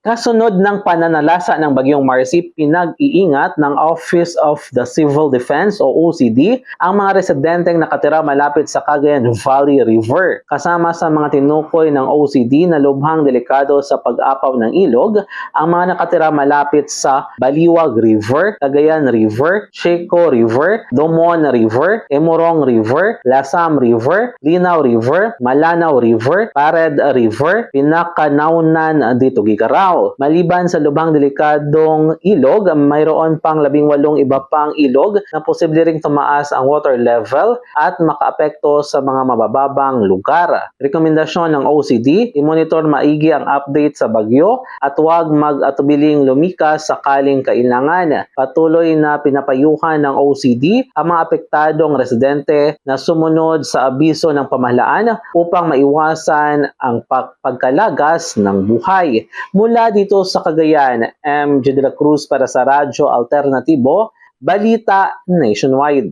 Kasunod ng pananalasa ng Bagyong Marcy, pinag-iingat ng Office of the Civil Defense o OCD ang mga residenteng nakatira malapit sa Cagayan Valley River. Kasama sa mga tinukoy ng OCD na lubhang delikado sa pag-apaw ng ilog, ang mga nakatira malapit sa Baliwag River, Cagayan River, Checo River, Domon River, Emorong River, Lasam River, Linaw River, Malanaw River, Pared River, Pinakanaunan dito Gigaraw. Maliban sa lubhang delikadong ilog, mayroon pang 18 iba pang ilog na posible ring tumaas ang water level at makaapekto sa mga mabababang lugar. Rekomendasyon ng OCD, i-monitor maigi ang update sa bagyo at huwag mag-atubiling lumikas sakaling kailangan. Patuloy na pinapayuhan ng OCD ang mga apektadong residente na sumunod sa abiso ng pamahalaan upang maiwasan ang pagkalagas ng buhay. Mula dito sa Cagayan, MJ de la Cruz para sa Radyo Alternatibo, Balita Nationwide.